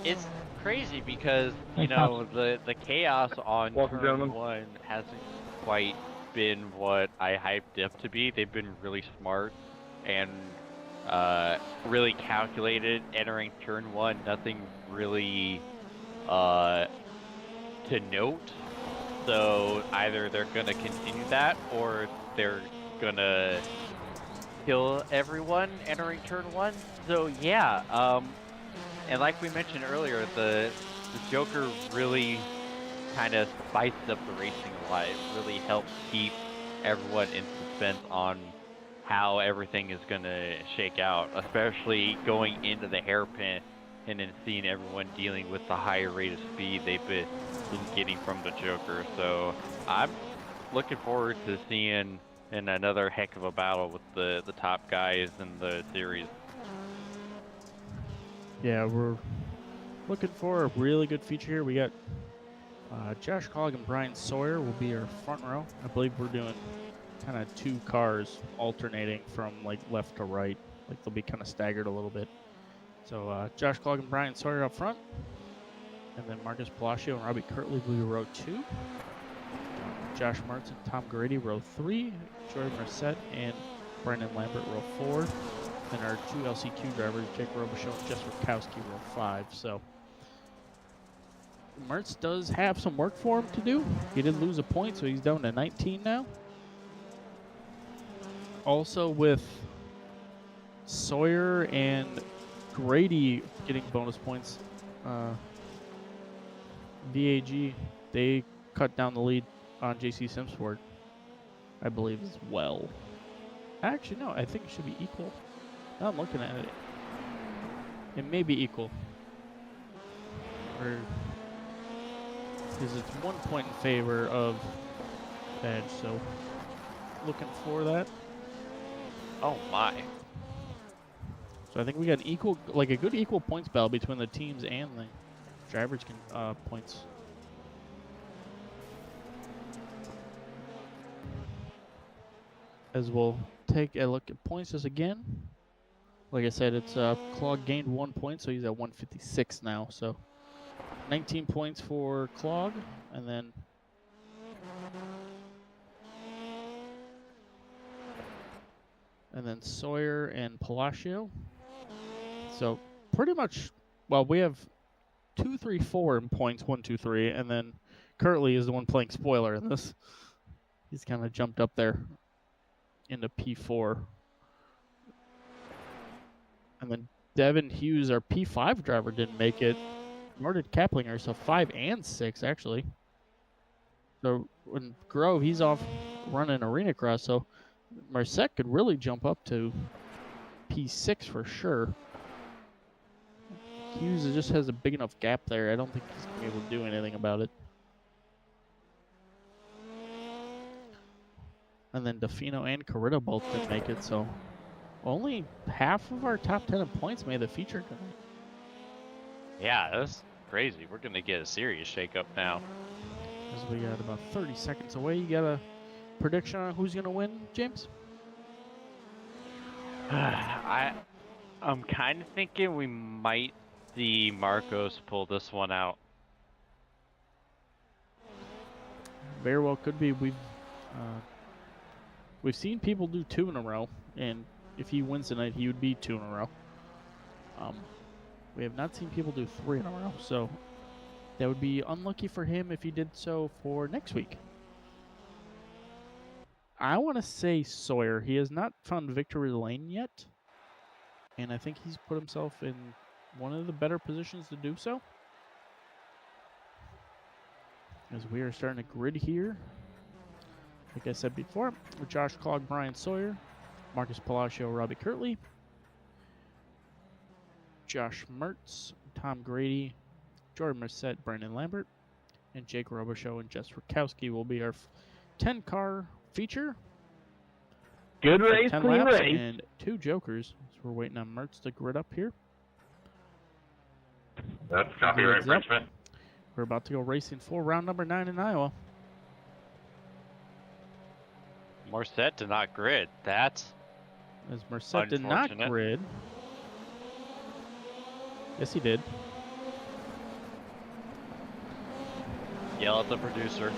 it's crazy because, you know, the chaos on turn 1 hasn't quite been what I hyped up to be. They've been really smart and really calculated entering turn 1. Nothing really to note. So either they're going to continue that or they're going to kill everyone entering turn 1. So yeah, and like we mentioned earlier, the Joker really kind of spiced up the racing a lot. It really helped keep everyone in suspense on how everything is going to shake out, especially going into the hairpin and then seeing everyone dealing with the higher rate of speed they've been getting from the Joker. So I'm looking forward to seeing in another heck of a battle with the top guys in the series. Yeah, we're looking for a really good feature here. We got Josh Cogg and Bryan Sawyer will be our front row. I believe we're doing kind of 2 cars alternating from like left to right. Like they'll be kind of staggered a little bit. So Josh Cogg and Bryan Sawyer up front. And then Marcus Palacio and Robbie Kirtley will be row 2. Josh Martz and Tom Grady, row 3. Jordan Merced and Brandon Lambert, row 4. And our 2 LCQ drivers, Jake Robichaux and Jess Rutkowski, row 5. So Mertz does have some work for him to do. He did lose a point, so he's down to 19 now. Also with Sawyer and Grady getting bonus points, VAG, they cut down the lead on JC Simsport, I believe, as well. Actually, no, I think it should be equal. Now I'm looking at it. It may be equal. Because it's 1 point in favor of Badge, so looking for that. Oh my. So I think we got an equal, like a good equal points battle between the teams and the drivers can points. As we'll take a look at points just again. Like I said, it's Clog gained 1 point, so he's at 156 now. So 19 points for Clog, and then and then Sawyer and Palacio. So pretty much, well, we have 2, 3, 4 in points, 1, 2, 3, and then Curtly is the one playing spoiler in this. He's kind of jumped up there into P4. And then Devin Hughes, our P5 driver, didn't make it, nor did Kaplinger, so 5 and 6 actually. So when Grove, he's off running Arena Cross, so Merced could really jump up to P6 for sure. Hughes just has a big enough gap there. I don't think he's going to be able to do anything about it. And then Defino and Carrita both didn't make it, so only half of our top 10 in points made the feature tonight. Yeah, that's crazy. We're going to get a serious shakeup now. As we got about 30 seconds away, you got a prediction on who's going to win, James? I'm kind of thinking we might see Marcos pull this one out. Very well could be. We've seen people do 2 in a row, and if he wins tonight, he would be 2 in a row. We have not seen people do 3 in a row, so that would be unlucky for him if he did so for next week. I want to say Sawyer. He has not found victory lane yet, and I think he's put himself in one of the better positions to do so. As we are starting to grid here. Like I said before, Josh Clogg, Bryan Sawyer, Marcus Palacio, Robbie Kirtley, Josh Mertz, Tom Grady, Jordan Merced, Brandon Lambert, and Jake Robichaux and Jess Rakowski will be our 10-car feature. Good race, 10 clean laps race. and 2 jokers. So we're waiting on Mertz to grid up here. That's copyright Grids up. infringement. We're about to go racing for round number 9 in Iowa. Morset did not grid. That's As Merced did not unfortunate. grid. Yes, he did. Yell at the producer.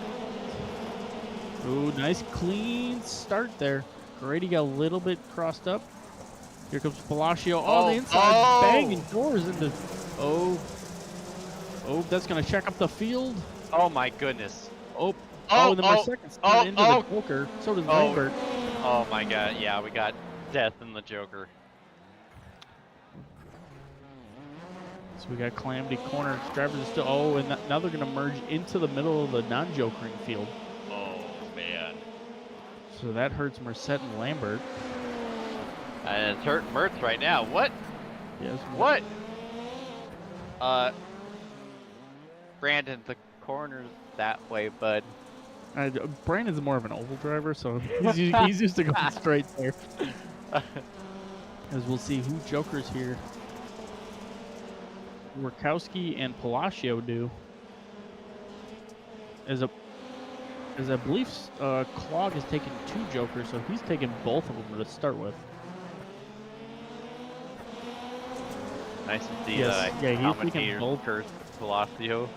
Ooh, nice clean start there. Grady got a little bit crossed up. Here comes Palacio. Oh, the inside banging doors into. Oh, that's gonna check up the field. Oh my goodness. Oh, and then Merced's into the Joker. So does Lambert. Oh my god, yeah, we got death in the Joker. So we got Calamity corner. Drivers are still. Oh, and now they're gonna merge into the middle of the non-jokering field. Oh man. So that hurts Merced and Lambert. And it's hurting Mertz right now. What? Yes. What? Brandon, the corner's that way, bud. Brandon's more of an oval driver, so he's used to going straight there. As we'll see who jokers here. Rakowski and Palacio do. As I believe Clogg has taken 2 jokers, so he's taken both of them to start with. Nice to see Yes, yeah, he's taking commentator both. curse Palacio.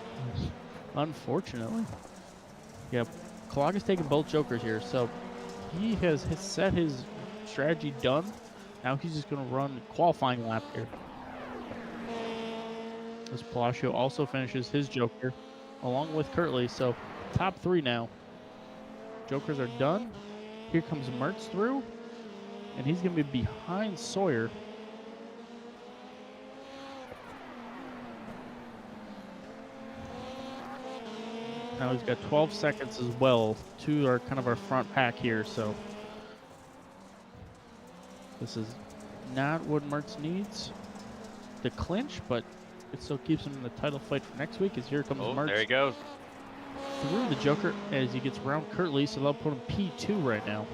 Unfortunately. Yep. Clogg has taken both jokers here, so he has set his strategy done. Now he's just going to run qualifying lap here. As Palacio also finishes his joker along with Kirtley, so top 3 now. Jokers are done. Here comes Mertz through, and he's going to be behind Sawyer. Now he's got 12 seconds as well. 2 are kind of our front pack here, so this is not what Mertz needs to clinch, but it still keeps him in the title fight for next week. As here comes Mertz. There he goes. Through the Joker as he gets around Kirtley, so they'll put him P2 right now.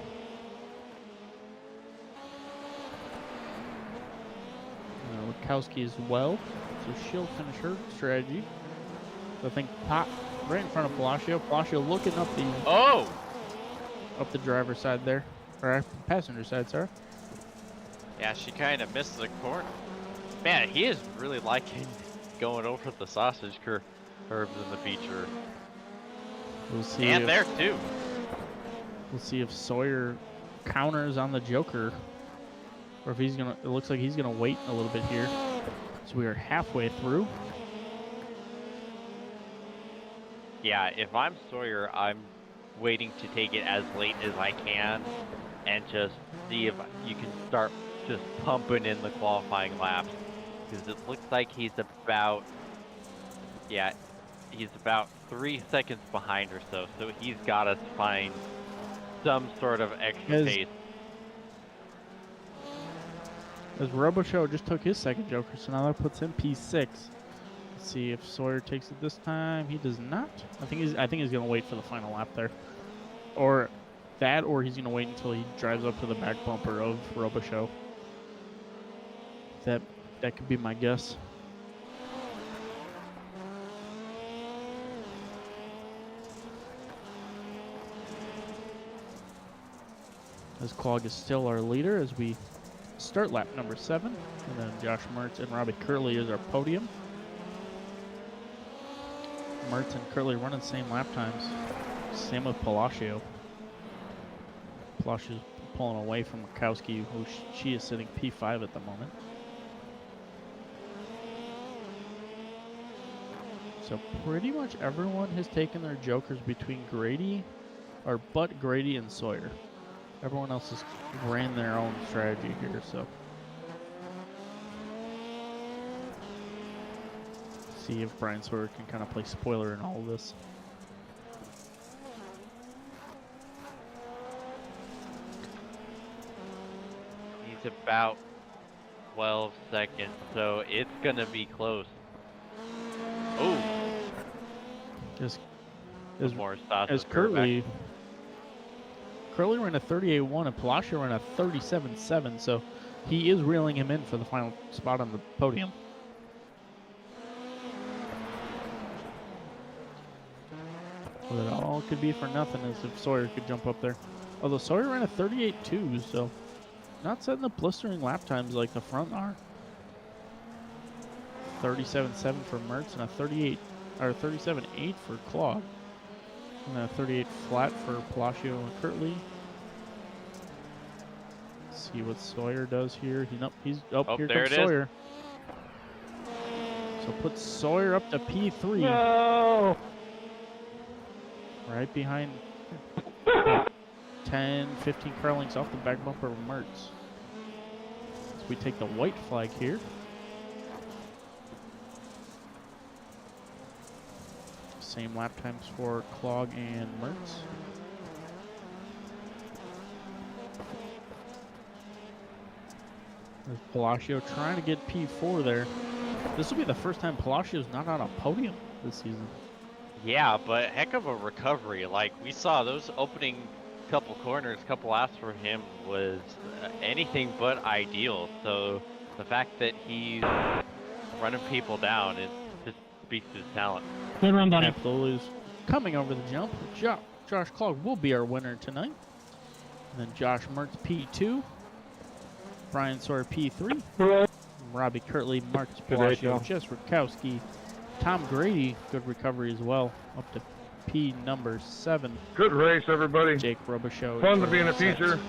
Rakowski as well, so she'll finish her strategy. So I think Pop right in front of Palacio. Palacio looking up the driver's side there, or passenger side, sorry. Yeah, she kind of missed the corner. Man, he is really liking going over the sausage curves in the feature. We'll see. And there too. We'll see if Sawyer counters on the Joker or if he's gonna. It looks like he's gonna wait a little bit here. So we are halfway through. Yeah, if I'm Sawyer, I'm waiting to take it as late as I can and just see if you can start just pumping in the qualifying laps. Because it looks like he's about 3 seconds behind or so. So he's got to find some sort of extra pace. As RoboShow just took his second Joker, so now that puts him P6. Let's see if Sawyer takes it this time. He does not. I think he's gonna wait for the final lap there, or he's gonna wait until he drives up to the back bumper of RoboShow. That could be my guess. As Clog is still our leader as we start lap number 7, and then Josh Mertz and Robbie Curley is our podium. Mertz and Curley running the same lap times. Same with Palacio. Palacio's pulling away from Murkowski, who she is sitting P5 at the moment. So pretty much everyone has taken their Jokers between but Grady and Sawyer. Everyone else has ran their own strategy here, so. See if Bryan Sawyer can kind of play spoiler in all of this. He's about 12 seconds, so it's going to be close. Oh! As Curley ran a 38.1 and Palacio ran a 37.7, so he is reeling him in for the final spot on the podium. Well, it all could be for nothing as if Sawyer could jump up there. Although Sawyer ran a 38.2, so not setting the blistering lap times like the front are. 37.7 for Mertz and a 37.8 for Clog. And a 38 flat for Palacio and Kirtley. See what Sawyer does here. Here comes Sawyer. So put Sawyer up to P3. No! Right behind 10, 15 car lengths off the back bumper of Mertz. So we take the white flag here. Same lap times for Clog and Mertz. There's Palacio trying to get P4 there. This will be the first time Palacio's not on a podium this season. Yeah, but heck of a recovery. Like, we saw those opening couple corners, couple laps for him was anything but ideal. So the fact that he's running people down, it just speaks to his talent. Good run, buddy. Absolutely. Coming over the jump, Josh Clog will be our winner tonight. And then Josh Mertz P2, Bryan Sawyer P3, Robbie Kirtley, Marcus Palacio, Jess Rutkowski, Tom Grady, good recovery as well, up to P number 7. Good race, everybody. Jake RoboShow. Fun to be in a feature.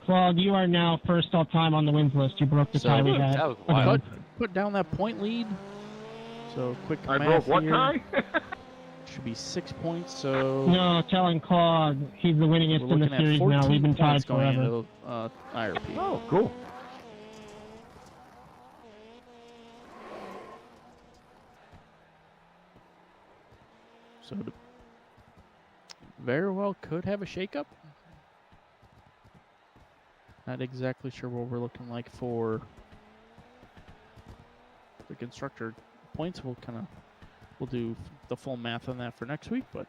Clog, you are now first all time on the wins list. You broke the tie we had. That was wild. Put down that point lead. So quick I math broke what here. tie? Should be 6 points. So no, telling Clog he's the winningest in the series now. We've been tied forever. Into, IRP. Oh, cool. So very well could have a shakeup. Not exactly sure what we're looking like for the constructor points. We'll do the full math on that for next week, but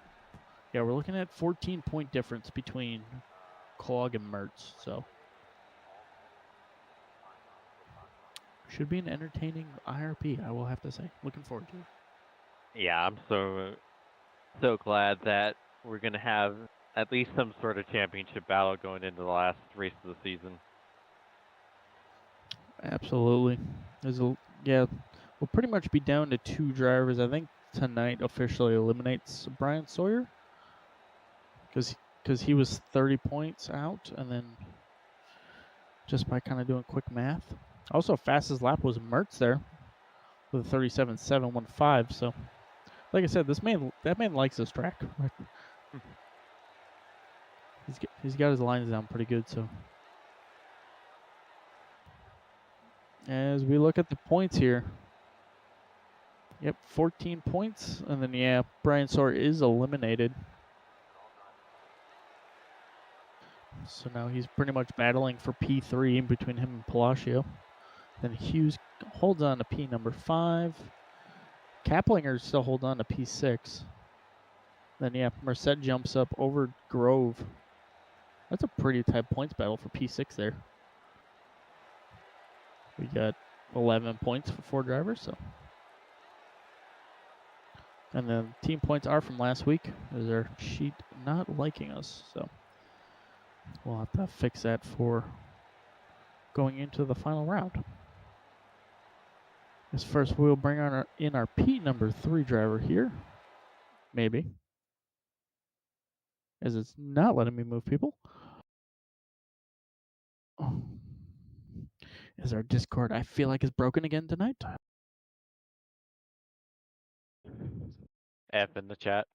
yeah, we're looking at 14-point difference between Clog and Mertz. So should be an entertaining IRP, I will have to say. Looking forward to it. Yeah, I'm so glad that we're going to have at least some sort of championship battle going into the last race of the season. Absolutely. We'll pretty much be down to 2 drivers. I think tonight officially eliminates Bryan Sawyer because because he was 30 points out, and then just by kind of doing quick math. Also, fastest lap was Mertz there with a 37.715. So, like I said, that man likes this track. He's got his lines down pretty good. So, as we look at the points here, yep, 14 points, and then yeah, Bryan Sawyer is eliminated. So now he's pretty much battling for P3 in between him and Palacio. Then Hughes holds on to P number 5. Kaplinger still holds on to P6. Then, yeah, Merced jumps up over Grove. That's a pretty tight points battle for P6 there. We got 11 points for 4 drivers. So, and then team points are from last week. Is our sheet not liking us? So we'll have to fix that for going into the final round. As first, we'll bring on our P number 3 driver here. Maybe. As it's not letting me move people. Oh. Is our Discord, I feel like, is broken again tonight? F in the chat.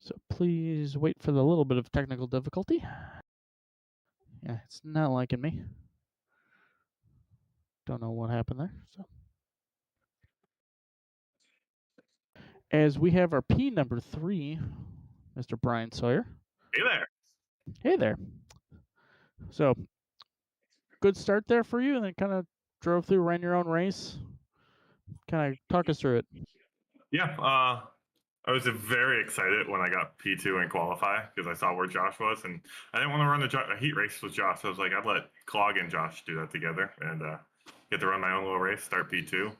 So please wait for the little bit of technical difficulty. Yeah, it's not liking me. Don't know what happened there. So, as we have our P number 3, Mr. Bryan Sawyer. Hey there. Hey there. So, good start there for you, and then kind of drove through, ran your own race. Kind of talk us through it. Yeah, I was very excited when I got P2 in qualify because I saw where Josh was, and I didn't want to run a heat race with Josh. So I was like, I'd let Clog and Josh do that together and get to run my own little race, start P2.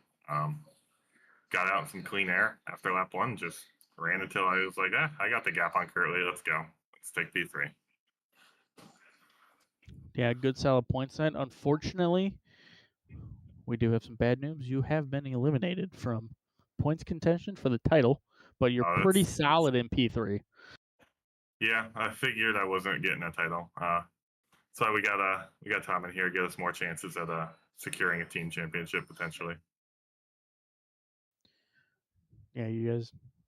Got out in some clean air after lap 1, just ran until I was like, I got the gap on Curtly. Let's go. Let's take P3. Yeah, good solid points night. Unfortunately, we do have some bad news. You have been eliminated from points contention for the title, but you're pretty solid in P3. Yeah, I figured I wasn't getting a title. So we got Tom in here, get us more chances at securing a team championship potentially. Yeah, you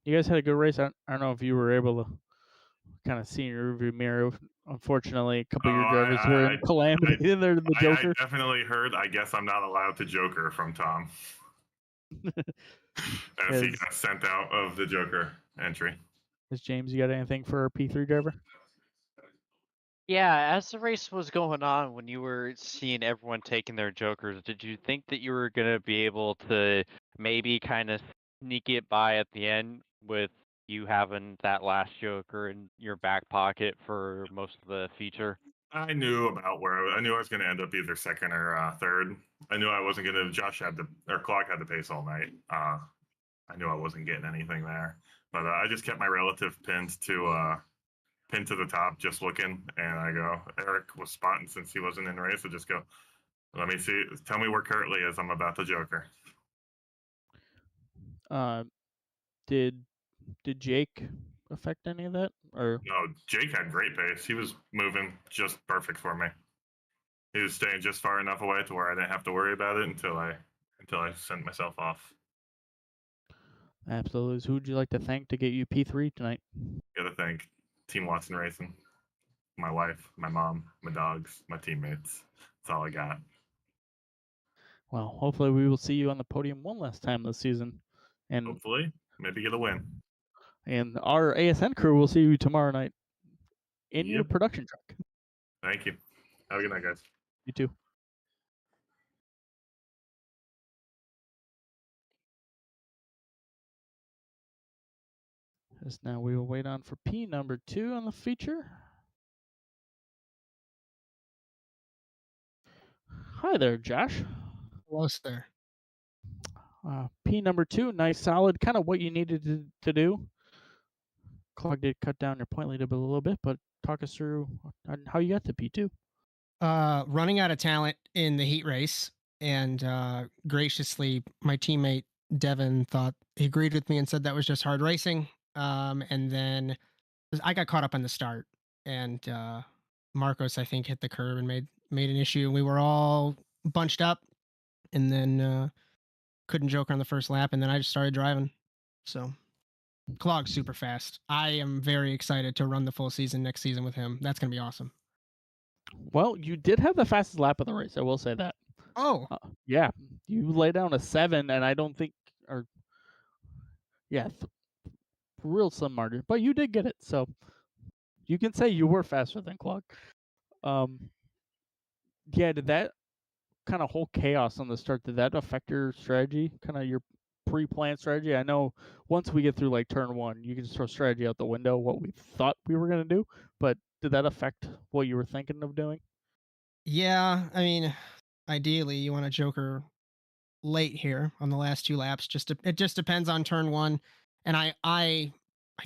guys had a good race. I don't know if you were able to kind of see in your rearview mirror. Unfortunately, a couple of your drivers were in calamity. They're the Joker. I definitely heard. I guess I'm not allowed to Joker from Tom. As he got sent out of the Joker entry. Is James, you got anything for our P3 driver? Yeah, as the race was going on, when you were seeing everyone taking their jokers, did you think that you were going to be able to maybe kind of sneak it by at the end with you having that last joker in your back pocket for most of the feature? I knew about where I knew I was going to end up either second or third. I knew I wasn't going to. Josh had Clock had the pace all night. I knew I wasn't getting anything there, but I just kept my relative pinned to the top, just looking. And I go, Eric was spotting since he wasn't in the race. So just go, let me see. Tell me where Curtly is. I'm about the Joker. Did Jake affect any of that? Or no, Jake had great pace. He was moving just perfect for me. He was staying just far enough away to where I didn't have to worry about it until I sent myself off. Absolutely. Who would you like to thank to get you P3 tonight? Gotta thank Team Watson Racing, my wife, my mom, my dogs, my teammates. That's all I got. Well, hopefully we will see you on the podium one last time this season. And hopefully, maybe get a win. And our ASN crew will see you tomorrow night in your production truck. Thank you. Have a good night, guys. You too. As now we will wait on for P number 2 on the feature. Hi there, Josh. Hello, sir. P number 2, nice, solid, kind of what you needed to do. Clog did cut down your point lead a little bit, but talk us through how you got to P2. Running out of talent in the heat race, and graciously, my teammate Devin thought he agreed with me and said that was just hard racing. And then I got caught up on the start, and Marcos, I think, hit the curb and made an issue. We were all bunched up, and then couldn't joker on the first lap, and then I just started driving. So Clog's super fast. I am very excited to run the full season next season with him. That's gonna be awesome. Well, you did have the fastest lap of the race. I will say that. Oh, Yeah, you lay down a 7, and I don't think, real slim margin, but you did get it, so you can say you were faster than Clog. Yeah, did that kind of whole chaos on the start, did that affect your strategy, kind of your pre-planned strategy? I know once we get through like turn 1, you can just throw strategy out the window, what we thought we were going to do, but did that affect what you were thinking of doing? yeah. I mean, ideally, you want a joker late here on the last 2 laps. It just depends on turn 1, and I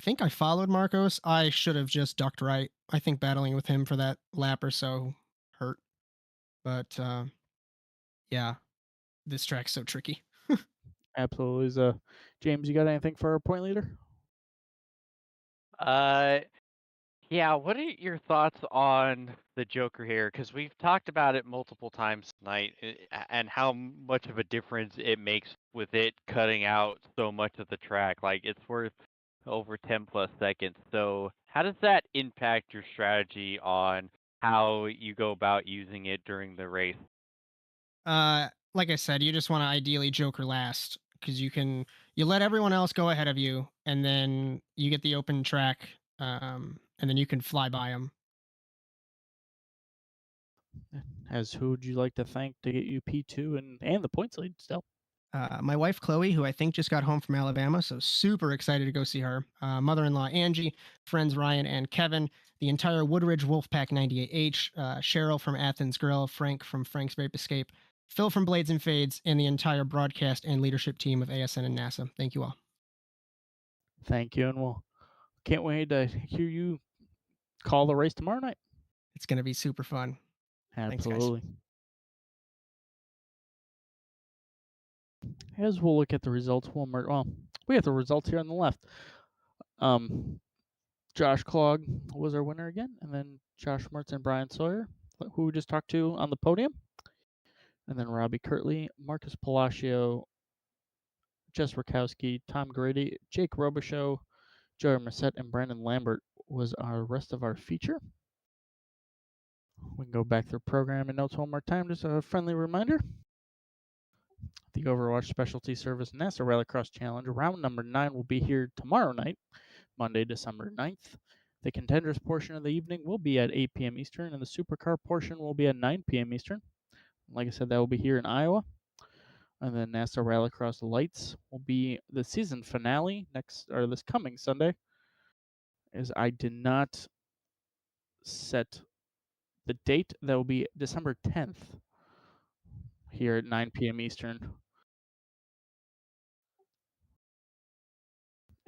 think I followed Marcos. I should have just ducked right. I think battling with him for that lap or so hurt, but yeah, this track's so tricky. Absolutely. James, you got anything for our point leader? Yeah, what are your thoughts on the Joker here? Because we've talked about it multiple times tonight, and how much of a difference it makes with it cutting out so much of the track. Like, it's worth over 10 plus seconds. So how does that impact your strategy on how you go about using it during the race? Like I said, you just want to ideally joker last, because you let everyone else go ahead of you, and then you get the open track, and then you can fly by them. As who would you like to thank to get you P2 and the points lead still? My wife Chloe, who I think just got home from Alabama, so super excited to go see her. Mother-in-law Angie, friends Ryan and Kevin, the entire Woodridge Wolfpack 98H, Cheryl from Athens Grill, Frank from Frank's Vape Escape, Phil from Blades and Fades, and the entire broadcast and leadership team of ASN and NASA. Thank you all. Thank you, and we'll can't wait to hear you call the race tomorrow night. It's going to be super fun. Absolutely. Thanks, as we'll look at the results, we have the results here on the left. Josh Clog was our winner again, and then Josh Mertz and Bryan Sawyer, who we just talked to on the podium. And then Robbie Kirtley, Marcus Palacio, Jess Rakowski, Tom Grady, Jake Robichaux, Joey Merced, and Brandon Lambert was our rest of our feature. We can go back through program and notes one more time. Just a friendly reminder. The Overwatch Specialty Service NASA Rallycross Challenge, round number 9, will be here tomorrow night, Monday, December 9th. The contenders portion of the evening will be at 8 p.m. Eastern, and the supercar portion will be at 9 p.m. Eastern. Like I said, that will be here in Iowa. And then NASA Rallycross Lights will be the season finale this coming Sunday. As I did not set the date, that will be December 10th here at 9 p.m. Eastern.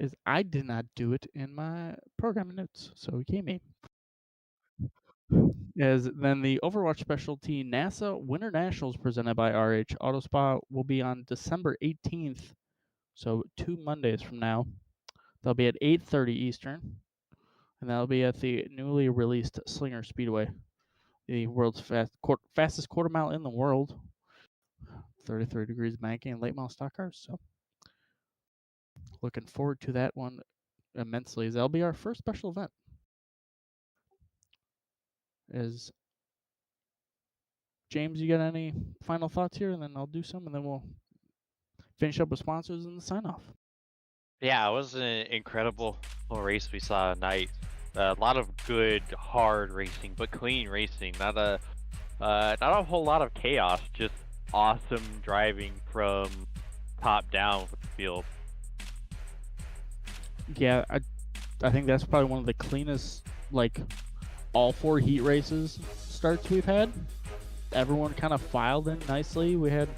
Is I did not do it in my programming notes, so we came in. As then the Overwatch Specialty NASA Winter Nationals presented by RH Auto Spa will be on December 18th, so 2 Mondays from now. They'll be at 8:30 Eastern, and that'll be at the newly released Slinger Speedway, the world's fastest quarter mile in the world. 33 degrees banking and late model stock cars. So looking forward to that one immensely, as that'll be our first special event. Is James, you got any final thoughts here? And then I'll do some, and then we'll finish up with sponsors and the sign off. Yeah, it was an incredible race we saw tonight. A lot of good, hard racing, but clean racing. Not a whole lot of chaos. Just awesome driving from top down with the field. Yeah, I think that's probably one of the cleanest, like, all 4 heat races starts we've had. Everyone kind of filed in nicely. We'd have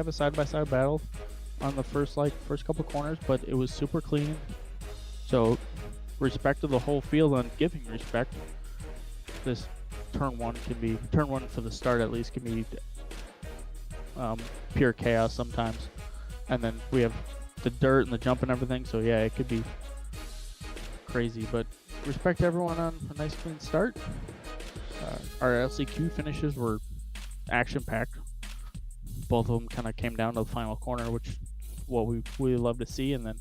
a side-by-side battle on the first couple corners, but it was super clean. So respect to the whole field on giving respect. This turn one for the start at least can be pure chaos sometimes. And then we have the dirt and the jump and everything, so yeah, it could be crazy. But respect everyone on a nice clean start. Our LCQ finishes were action-packed. Both of them kind of came down to the final corner, which is what we love to see. And then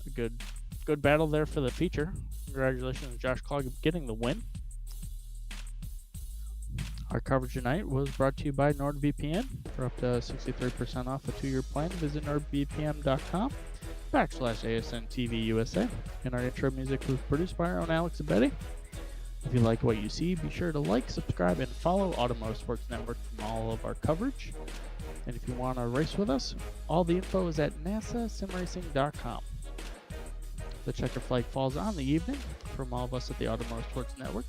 a good battle there for the feature. Congratulations, Josh Clogg, getting the win. Our coverage tonight was brought to you by NordVPN. For up to 63% off a 2-year plan, visit nordvpn.com/ASNTVUSA. And our intro music was produced by our own Alex and Betty. If you like what you see, be sure to like, subscribe, and follow Automotive Sports Network from all of our coverage. And if you want to race with us, all the info is at nasasimracing.com. The checker flag falls on the evening from all of us at the Automotive Sports Network.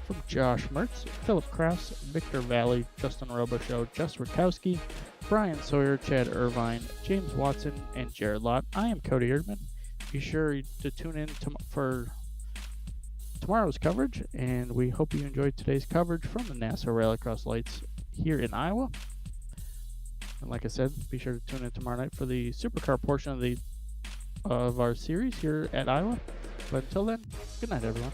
From Josh Mertz, Philip Kraus, Victor Vallee, Justin Robichaux, Jess Rutkowski, Bryan Sawyer, Chad Irvine, James Watson, and Jared Lott, I am Cody Erdmann. Be sure to tune in for tomorrow's coverage, and we hope you enjoyed today's coverage from the NASA Rallycross lights here in Iowa. And like I said, be sure to tune in tomorrow night for the supercar portion of our series here at Iowa. But until then, good night, everyone.